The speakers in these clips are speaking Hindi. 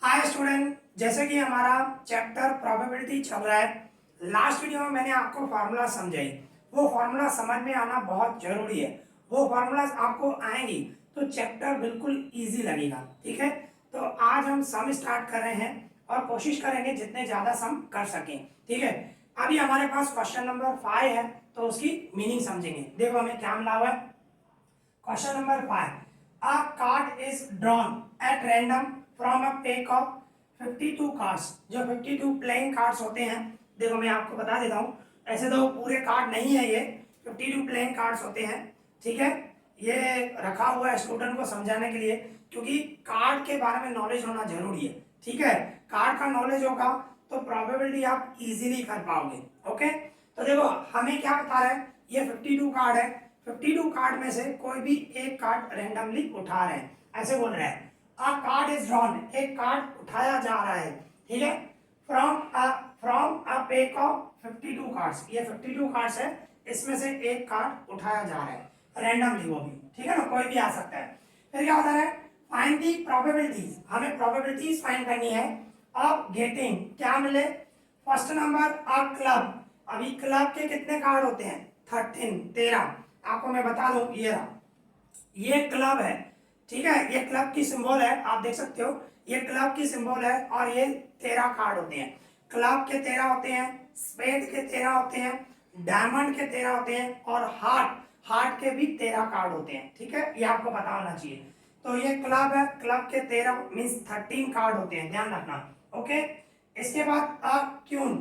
हाय स्टूडेंट, जैसे कि हमारा चैप्टर प्रोबेबिलिटी चल रहा है। लास्ट वीडियो में मैंने आपको फार्मूला समझाई। वो फार्मूला समझ में आना बहुत जरूरी है। वो फार्मूलाज आपको आएंगी तो चैप्टर बिल्कुल इजी लगेगा। ठीक है, तो आज हम सम स्टार्ट कर रहे हैं और कोशिश करेंगे जितने ज्यादा सम कर सकें। ठीक है, अभी हमारे पास क्वेश्चन नंबर 5 है तो उसकी मीनिंग समझेंगे। देखो हमें क्या मिला हुआ है। Question number 5, a card is drawn at random from a pack of 52 cards. जो 52 प्लेइंग कार्ड्स होते हैं, देखो मैं आपको बता देता हूँ, ऐसे तो पूरे कार्ड नहीं है, ये 52 प्लेइंग कार्ड्स होते हैं। ठीक है, ये रखा हुआ है स्टूडेंट को समझाने के लिए, क्योंकि कार्ड के बारे में नॉलेज होना जरूरी है। ठीक है, कार्ड का नॉलेज होगा तो प्रोबेबिलिटी आप इजीली कर पाओगे। ओके, तो देखो हमें क्या बता रहा है, ये 52 कार्ड है। 52 कार्ड में से कोई भी एक कार्ड रैंडमली उठा रहे हैं, ऐसे बोल रहे हैं। अ कार्ड इज ड्रॉन, एक कार्ड उठाया जा रहा है। ठीक है, from a pack of 52 cards, ये 52 कार्ड्स है, इसमें से एक कार्ड उठाया जा रहा है रैंडमली, वो भी। ठीक है ना, कोई भी आ सकता है। फिर क्या होता है, फाइंड दी प्रोबेबिलिटीज, हमें प्रोबेबिलिटीज फाइंड करनी है ऑफ गेटिंग, क्या मिले। फर्स्ट नंबर अ क्लब, अभी क्लब के कितने कार्ड होते हैं, 13। आपको मैं बता दूं, ये क्लब है। ठीक है, ये क्लब की सिंबल है, आप देख सकते हो, ये क्लब की सिंबल है और ये 13 कार्ड होते हैं। क्लब के 13 होते हैं, स्पेड के 13 होते हैं, डायमंड के 13 होते हैं और हार्ट के भी 13 कार्ड होते हैं। ठीक है, ये आपको पता होना चाहिए। तो ये क्लब है, क्लब के 13 मीन्स 13 कार्ड होते हैं, ध्यान रखना। ओके, इसके बाद क्यून,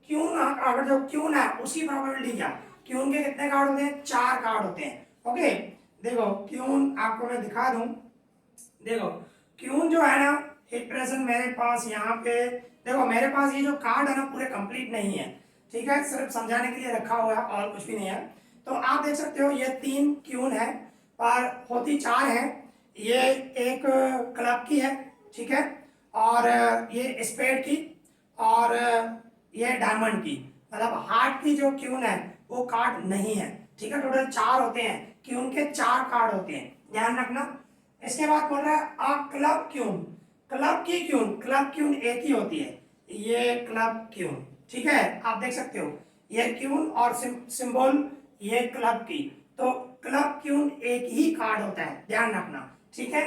क्यून अगर जो क्यून है उसकी प्रोबेबिलिटी क्या, क्यून के कितने कार्ड होते हैं, 4 कार्ड होते हैं। ओके, देखो क्यून आपको मैं दिखा दूं, देखो क्यून जो है ना, एक प्रेजेंट मेरे पास यहाँ पे, देखो मेरे पास ये जो कार्ड है ना पूरे कंप्लीट नहीं है। ठीक है, सिर्फ समझाने के लिए रखा हुआ है और कुछ भी नहीं है। तो आप देख सकते हो ये 3 क्यून है पर होती 4 है। ये एक क्लब की है, ठीक है, और ये स्पेड की, और ये डायमंड की, मतलब हार्ट की जो क्यून है वो कार्ड नहीं है। ठीक है, टोटल 4 होते हैं, क्यून के 4 कार्ड होते हैं, ध्यान रखना। इसके बाद बोल रहा है अ क्लब क्यून, क्लब की क्यून, क्लब क्यून एक ही होती है, ये क्लब क्यून। ठीक है, आप देख सकते हो ये क्यून और सिंबल ये क्लब की, तो क्लब क्यून एक ही कार्ड होता है, ध्यान रखना। ठीक है,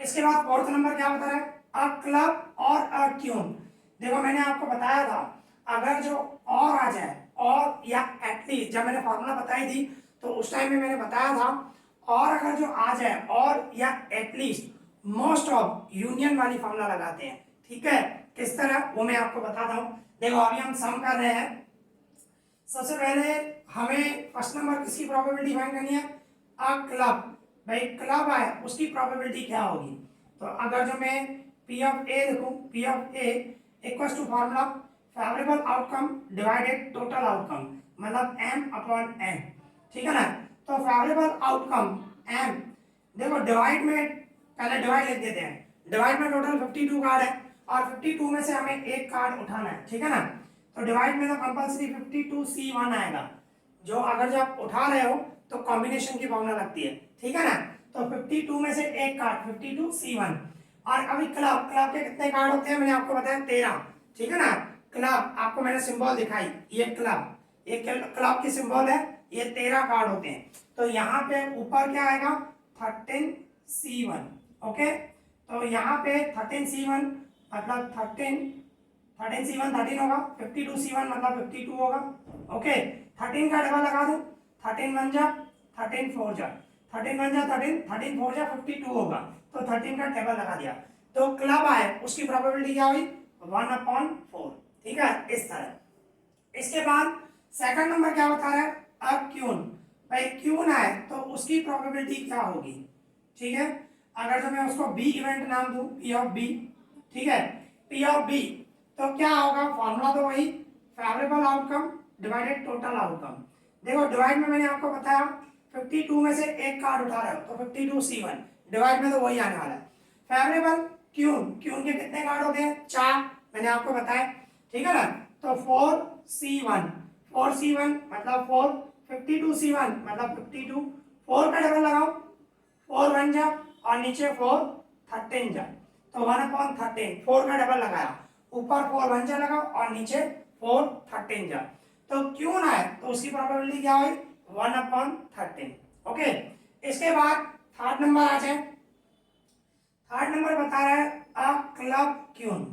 इसके बाद फोर्थ नंबर क्या बता रहा है, अ क्लब और अ क्यून। देखो मैंने आपको बताया था, अगर जो और आ जाए, और या एटलीस्ट, जब मैंने फॉर्मूला बताई थी तो उस टाइम में मैंने बताया था, और अगर जो आ जाए और या एटलीस्ट, मोस्ट ऑफ, यूनियन वाली फॉर्मूला लगाते हैं। ठीक है, किस तरह वो मैं आपको बताता हूं। देखो अभी हम सम कर रहे हैं, सबसे पहले हमें फर्स्ट नंबर किसकी प्रोबेबिलिटी फाइंड करनी है, अ क्लब। भाई क्लब आए उसकी प्रोबेबिलिटी क्या होगी, तो अगर जो मैं पी ऑफ ए लिखूं, P of A equals to formula favourable outcome divided total outcome, मतलब एम अपॉन एन। ठीक है ना, तो फेवरेबल आउटकम एम, देखो डिवाइड में, पहले डिवाइड लिख देते हैं। डिवाइड में टोटल 52 कार्ड है और 52 में से हमें एक कार्ड उठाना है। ठीक है ना, तो डिवाइड में तो कंपल्सरी 52C1 आएगा, जो अगर जो आप उठा रहे हो तो कॉम्बिनेशन की फॉर्मूला लगती है। ठीक है ना, तो 52 में से एक कार्ड 52C1। और अभी क्लब, क्लब के कितने कार्ड होते हैं मैंने आपको बताया, 13। ठीक है ना, क्लब आपको मैंने सिंबल दिखाई, ये क्लब, ये क्लब की सिंबल है, ये 13 कार्ड होते हैं। तो यहाँ पे ऊपर क्या आएगा, 13C1। ओके, तो यहाँ पे 13C1 मतलब 13C1 13 होगा, 52C1 मतलब 52 होगा। ओके, 13 का डबल लगा दूं, 13 1 जा 13 4 जा, 13 1 जा 13, 13 4 जा 52 होगा, तो 13 का टेबल लगा दिया। तो क्लब आए उसकी प्रोबेबिलिटी क्या हुई, 1/4। ठीक है, इस तरह। इसके बाद सेकंड नंबर क्या बता रहा है, अब क्यून, भाई क्यून आए तो उसकी प्रोबेबिलिटी क्या होगी। ठीक है, अगर जो मैं उसको बी इवेंट नाम दूं, पी ऑफ बी। ठीक है, पी ऑफ बी, तो क्या होगा, फॉर्मूला तो वही, favourable outcome divided total outcome. देखो डिवाइड में मैंने आपको बताया 52 में से एक कार्ड उठा रहे हो तो 52C1, डिवाइड में तो वही आने वाला है। फेवरेबल क्यून, क्यून के कितने कार्ड होते हैं, 4, मैंने आपको बताया। ठीक है ना, तो 4C1, 4C1 मतलब 4, 52C1 मतलब 52, 4 का डबल लगाओ, 4 1 जा और नीचे 4 13 जा, तो 1/13, 4 का डबल लगाया, ऊपर 4 वन जा लगा और नीचे 4 13 जा, तो क्यों ना है तो उसकी प्रोबेबिलिटी क्या हुई 1/13। ओके, इसके बाद थर्ड नंबर आ जाए। थर्ड नंबर बता रहा है अ क्लब क्यून।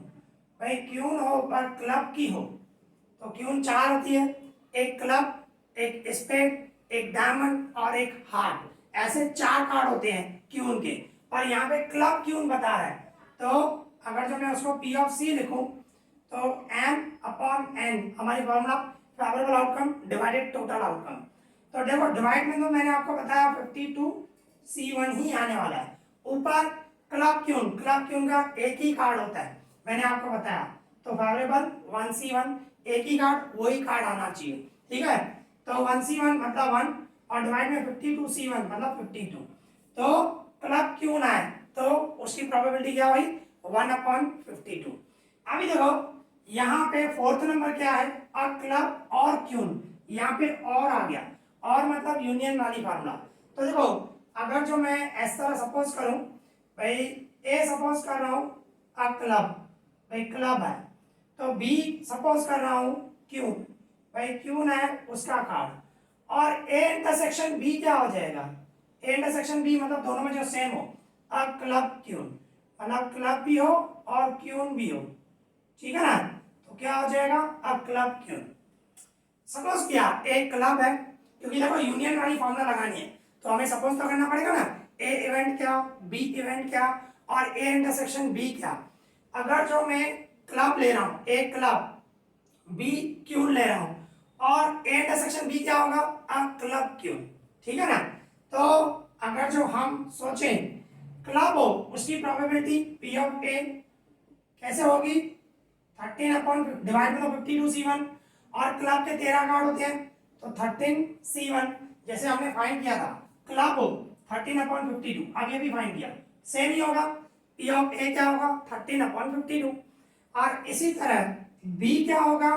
भाई क्यून हो पर क्लब की हो, तो क्यून 4 होती है, एक क्लब, एक स्पेड, एक डायमंड और एक हार्ट, ऐसे 4 कार्ड होते हैं क्यून के, और यहाँ पे क्लब क्यून बता रहा है। तो अगर जो मैं उसको पी ऑफ सी लिखूं तो एम अपॉन एन, हमारी formula favourable outcome divided total outcome. तो देखो डिवाइड में तो मैंने आपको बताया 52C1 ही आने वाला है। ऊपर क्लब क्यून का एक ही कार्ड होता है, मैंने आपको बताया, तो फेवरेबल 1C1, एक ही कार्ड, वही कार्ड आना चाहिए, ठीक है। तो 1C1 मतलब 1 और डिवाइड में 52C1 मतलब 52, तो क्लब क्यून आए तो उसकी प्रोबेबिलिटी क्या हुई 1/52। अभी देखो यहाँ पे फोर्थ नंबर क्या है अ क्लब और क्यून, यहाँ पे और आ गया, और मतलब यूनियन वाली फार्मूला। तो देखो अगर जो मैं इस तरह सपोज करूं, भाई ए सपोज कर रहा हूं अ क्लब, भाई क्लब है, तो बी सपोज कर रहा हूं क्यून, भाई क्यून है उसका कार्ड, और ए इंटरसेक्शन बी क्या हो जाएगा, ए इंटरसेक्शन बी मतलब दोनों में जो सेम हो, अ क्लब क्यून, मतलब क्लब भी हो और क्यून भी हो, ठीक है ना, तो क्या हो जाएगा अ क्लब क्यून। सपोज किया एक क्लब है, क्योंकि देखो यूनियन वाली फॉर्मूला लगानी है तो हमें सपोज तो करना पड़ेगा ना, ए इवेंट क्या, बी इवेंट क्या, और ए इंटरसेक्शन बी क्या। अगर जो मैं क्लब ले रहा हूं, ए क्लब, बी क्यून ले रहा हूं, और ए इंटरसेक्शन बी क्या होगा अ क्लब क्यून, ठीक है ना। तो अगर जो हम सोचें क्लब हो उसकी प्रोबेबिलिटी पी ऑफ ए कैसे होगी, 13 अपॉन डिवाइड में तो 52C1, और क्लब के 13 कार्ड होते हैं तो 13C1, जैसे हमने फाइंड किया था क्लब हो 13/52, अब ये भी फाइंड किया सेम ही होगा, पी ऑफ ए क्या होगा 13/52। और इसी तरह बी क्या होगा,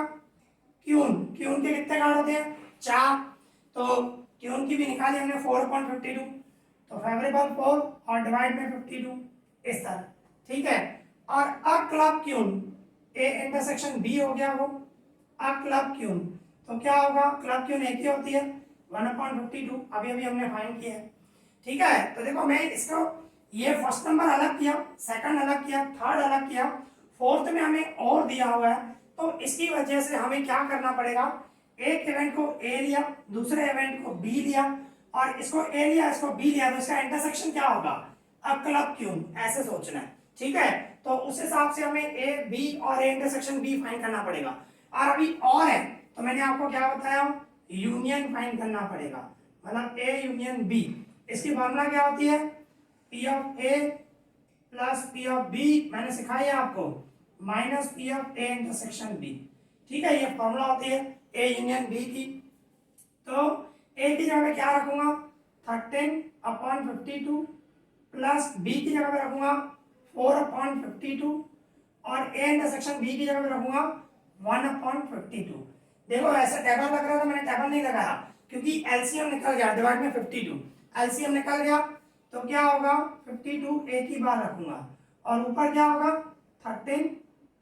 क्यून, क्यून के कितने कार्ड होते हैं 4, तो क्यून की भी निकाली हमने 4/52, तो फेवरेबल 4 और डिवाइड में 52 इस तरह, ठीक है। और अ क्लब क्यून, ए इंटरसेक्शन बी हो गया वो अ क्लब क्यून, तो क्या होगा क्लब क्यून एक ही होती है 1/52, अभी अभी हमने फाइंड किया है, ठीक है। तो देखो मैं इसको ये फर्स्ट नंबर अलग किया, सेकंड अलग किया, थर्ड अलग किया, फोर्थ में हमें और दिया हुआ है, तो इसकी वजह से हमें क्या करना पड़ेगा, एक इवेंट को ए लिया, दूसरे इवेंट को बी लिया, और इसको ए लिया इसको बी लिया, तो इसका इंटरसेक्शन क्या होगा अ क्लब क्यून, ऐसे सोचना है, ठीक है। तो उस हिसाब से हमें ए बी और ए इंटरसेक्शन बी फाइंड करना पड़ेगा। और अभी और है तो मैंने आपको क्या बताया यूनियन फाइंड करना पड़ेगा, मतलब ए यूनियन बी, इसकी फॉर्मूला क्या होती है P of A plus P of B, मैंने सिखाई है आपको, minus P of A intersection B, ठीक है, ये फॉर्मूला होती है ए यूनियन बी की। तो ए की जगह पे क्या रखूंगा 13/52 प्लस बी की जगह पे रखूंगा 4/52, और ए इंटरसेक्शन बी की जगह पे रखूंगा 1/52। देखो ऐसा टेबल लग रहा था, मैंने टेबल नहीं लगाया क्योंकि एलसीएम निकल गया, डिवाइड में 52 एलसीएम निकल गया, तो क्या होगा 52 एक ही बार रखूंगा, और ऊपर क्या होगा 13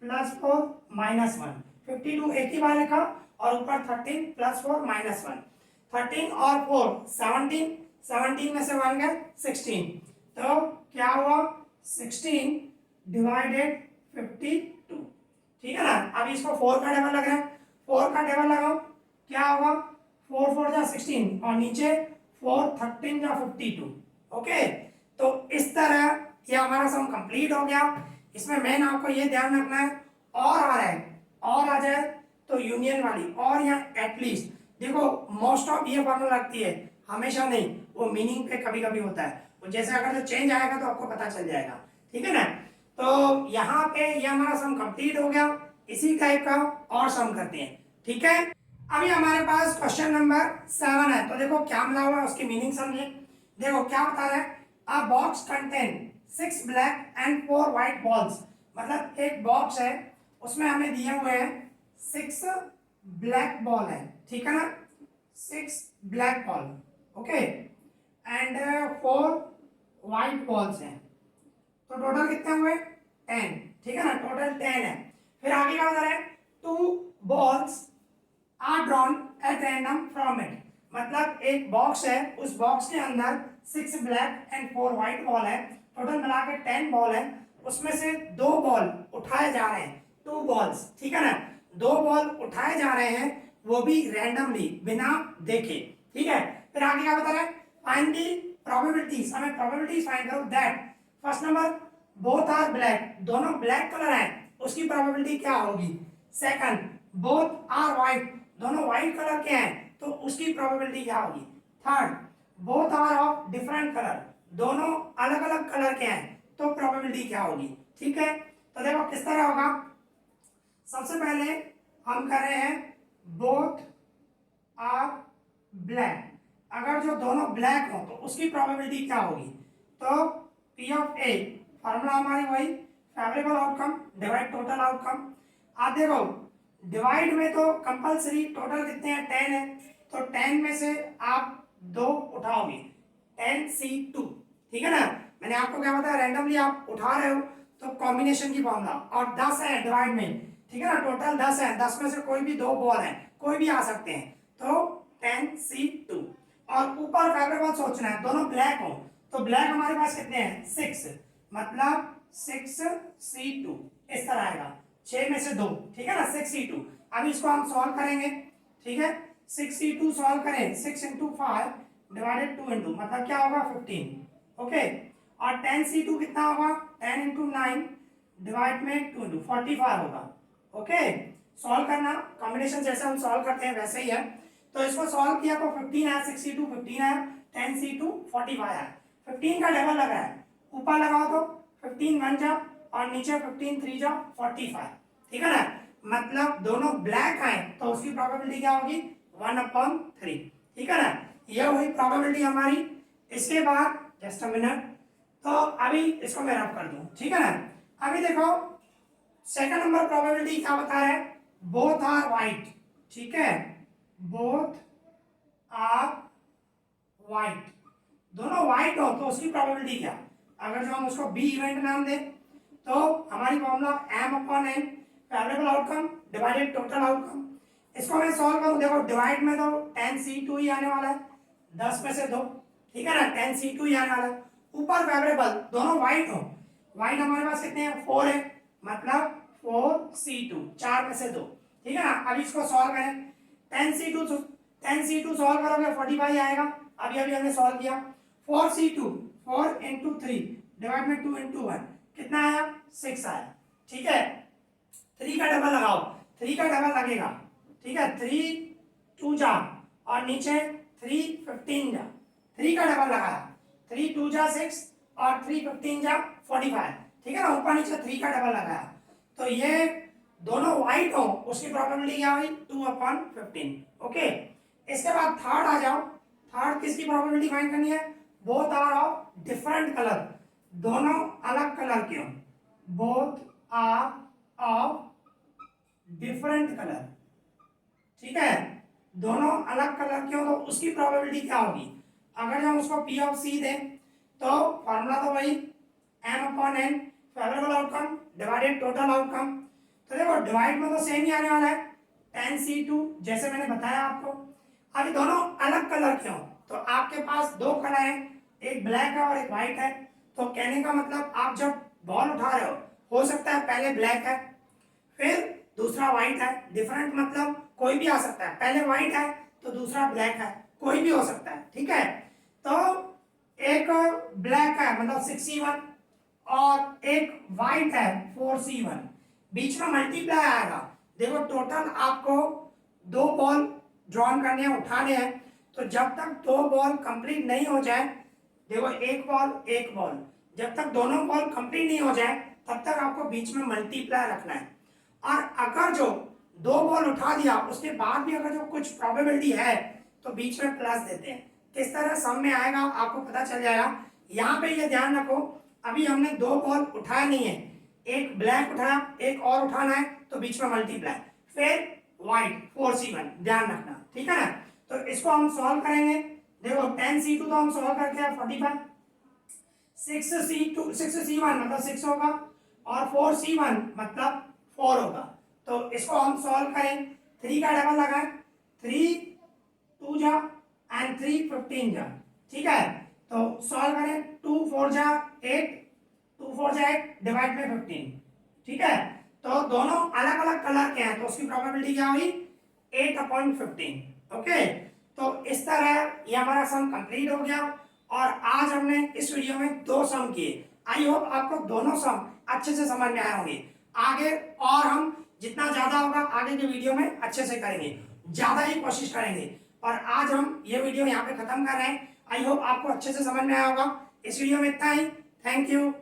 प्लस 4 माइनस 1, 52 एक ही बार लिखा, और ऊपर 13 प्लस 4 माइनस 1, 13 और 4 17, 17 में से 1 गए 16, तो क्या हुआ 16 डिवाइडेड 52, ठीक है ना। अब इसको 4 का टेबल लग रहा है, 4 का टेबल लगाओ, क्या होगा 4 4 जा 16, और नीचे 4 13 जा 52, ओके। तो इस तरह ये हमारा सम कंप्लीट हो गया। इसमें मेन आपको ये ध्यान रखना है, और आ रहा है, और आ जाए तो यूनियन वाली, और यहाँ एटलीस्ट, देखो मोस्ट ऑफ ये फॉर्मूला लगती है, हमेशा नहीं, वो मीनिंग पे कभी कभी होता है, तो जैसे अगर जो चेंज आएगा तो आपको पता चल जाएगा, ठीक है ना। तो यहाँ पे ये हमारा सम कंप्लीट हो गया, इसी टाइप का और सम करते हैं, ठीक है। अभी हमारे पास क्वेश्चन नंबर 7 है, तो देखो क्या मिला हुआ है उसकी मीनिंग समझे। देखो क्या बता रहा है, अ box contain 6 black and 4 white balls, मतलब एक बॉक्स है उसमें हमें दिए हुए हैं 6 ब्लैक बॉल है, ठीक है ना, 6 black ball, okay, and 4 white balls हैं, तो टोटल कितने हुए 10, ठीक है ना, टोटल 10 है। फिर आगे क्या बता रहे हैं, 2 balls are drawn at random from it, मतलब एक बॉक्स है, उस बॉक्स के अंदर 6 ब्लैक एंड 4 व्हाइट बॉल है, टोटल मिला के 10 बॉल है, उसमें से 2 बॉल उठाए जा रहे हैं, 2 बॉल्स, ठीक है ना, 2 बॉल उठाए जा रहे हैं, वो भी रैंडमली, बिना देखे, ठीक है। फिर आगे क्या बता रहे हैं, फाइंड दी प्रोबेबिलिटीज, हमें प्रोबेबिलिटीज फाइंड करो that first number both are black, दोनों ब्लैक कलर है, उसकी प्रोबेबिलिटी क्या होगी। सेकंड बोथ आर व्हाइट, दोनों व्हाइट कलर के हैं, तो उसकी प्रोबेबिलिटी क्या होगी। Third both are of different colour, दोनों अलग अलग कलर के हैं, तो प्रोबेबिलिटी क्या होगी, ठीक है। तो देखो किस तरह होगा, सबसे पहले हम कर रहे हैं बोथ आर ब्लैक, अगर जो दोनों ब्लैक हो तो उसकी प्रोबेबिलिटी क्या होगी, तो पी ऑफ ए, फॉर्मूला हमारी वही, favourable outcome divide total outcome. आप देखो डिवाइड में तो कंपलसरी, टोटल कितने हैं 10 है, तो 10 में से आप 2 उठाओगे, 10C2, ठीक है ना, मैंने आपको क्या बताया, रैंडमली आप उठा रहे हो तो कॉम्बिनेशन की फॉर्मूला, और 10 है डिवाइड में, ठीक है ना, टोटल 10 है, 10 में से कोई भी 2 बॉल है, कोई भी आ सकते हैं, तो 10C2। और ऊपर फेवरेबल सोचना है, दोनों ब्लैक हो, तो ब्लैक हमारे पास कितने हैं 6, मतलब 6C2, इस तरह आएगा, 6 में से 2, ठीक है ना, 6C2। अब इसको हम सॉल्व करेंगे, ठीक है, 6C2 सॉल्व करें, 6 इंटू 5 डिवाइडेड 2 इंटू, मतलब क्या होगा 15, ओके। और 10C2 कितना होगा, 10 इंटू 9 डिवाइड में 2 इंटू 45 होगा, ओके। सॉल्व करना कॉम्बिनेशन जैसे हम सॉल्व करते हैं वैसे ही है, तो इसको सॉल्व किया तो 15 आया, 6C2 15 आया, 10C2 45 आया, 15 का डबल लगा है, ऊपर लगाओ तो 15 1 जा, और नीचे 15 3 जा 45, ठीक है ना, मतलब दोनों ब्लैक आए तो उसकी प्रोबेबिलिटी क्या होगी 1/3, ठीक है ना, ये हुई प्रोबेबिलिटी हमारी। इसके बाद जस्ट अ मिनट, तो अभी इसको मैं रब कर दूं, ठीक है ना। अभी देखो सेकंड नंबर प्रोबेबिलिटी क्या बता रहा है, बोथ आर व्हाइट, ठीक है, बोथ आर व्हाइट, दोनों व्हाइट हो तो उसकी प्रोबेबिलिटी क्या, अगर जो हम उसको बी इवेंट नाम दें तो हमारी formula m/n, favourable outcome divided total outcome. इसको मैं सॉल्व करूं, देखो डिवाइड में तो 10C2 ही आने वाला है, 10 में से 2, ठीक है ना, 10C2 ही आने वाला है, ऊपर फेवरेबल, दोनों व्हाइट हो, व्हाइट हमारे पास कितने हैं 4 है, मतलब 4C2, 4 में से 2, ठीक है ना। अब इसको सॉल्व करें, 10C2 सॉल्व करोगे 45 आएगा, अभी अभी हमने सॉल्व किया, 4C2 4 इंटू 3 डिवाइड में 2 इंटू 1 कितना आया 6 आया, ठीक है। 3 का डबल लगाओ, 3 का डबल लगेगा, ठीक है, 3 2 जा, और नीचे 3 15 जा, 3 का डबल लगाया, 3 2 जा 6 और 3 15 जा 45, ठीक है ना, ऊपर नीचे 3 का डबल लगाया, तो ये दोनों व्हाइट हो उसकी प्रोबेबिलिटी क्या हुई 2/15, ओके। इसके बाद थर्ड आ जाओ, थर्ड किसकी प्रोबेबिलिटी फाइंड करनी है, both are of different colour, दोनों अलग कलर के हो, both are of different colour, ठीक है, दोनों अलग कलर के हो तो उसकी प्रोबेबिलिटी क्या होगी। अगर हम उसको P ऑफ C दें तो फॉर्मूला तो वही m/n, favourable outcome divided total outcome. तो देखो डिवाइड में तो सेम ही आने वाला है 10C2, जैसे मैंने बताया आपको। अभी दोनों अलग कलर के हो तो आपके पास 2 कलर है, एक ब्लैक है और एक व्हाइट है, तो कहने का मतलब आप जब बॉल उठा रहे हो सकता है पहले ब्लैक है फिर दूसरा व्हाइट है, डिफरेंट मतलब कोई भी आ सकता है, पहले व्हाइट है तो दूसरा ब्लैक है, कोई भी हो सकता है, ठीक है। तो एक ब्लैक है मतलब 6C1 और एक व्हाइट है 4C1, बीच में मल्टीप्लाई आएगा, देखो टोटल आपको 2 बॉल ड्रॉन करने हैं, उठाने हैं, तो जब तक 2 बॉल कंप्लीट नहीं हो जाए, देखो एक बॉल, जब तक दोनों बॉल कंप्लीट नहीं हो जाए तब तक आपको बीच में मल्टीप्लाई रखना है। और अगर जो 2 बॉल उठा दिया उसके बाद भी अगर जो कुछ प्रोबेबिलिटी है तो बीच में प्लस देते हैं, किस तरह सम में आएगा आपको पता चल जाएगा। यहाँ पे ये ध्यान रखो, अभी हमने 2 बॉल उठाया नहीं है, एक ब्लैक उठाया, एक और उठाना है तो बीच में मल्टीप्लाई, फिर व्हाइट 4C1, ध्यान रखना, ठीक है ना। तो इसको हम सॉल्व करेंगे, देखो 10C2 तो हम सॉल्व करके 45, 6C1 मतलब 6 होगा, और 4c1 मतलब 4 होगा। तो इसको हम सॉल्व करें, 3 का डबल लगाएं, 3 2 जा एंड 3 15 जा, ठीक है। तो सॉल्व करें, 2 4 जा 8, 2 4 जा 8 डिवाइड में 15, ठीक है। तो दोनों अलग अलग कलर के हैं तो उसकी प्रोबेबिलिटी क्या हुई 8/15। ओके, तो इस तरह ये हमारा सम कंप्लीट हो गया और आज हमने इस वीडियो में 2 सम किए। आई होप आपको दोनों सम अच्छे से समझ में आए होंगे। आगे और हम जितना ज्यादा होगा आगे के वीडियो में अच्छे से करेंगे, ज्यादा ही कोशिश करेंगे। और आज हम ये वीडियो यहाँ पे खत्म कर रहे हैं। आई होप आपको अच्छे से समझ में आया होगा। इस वीडियो में इतना ही। Thank you.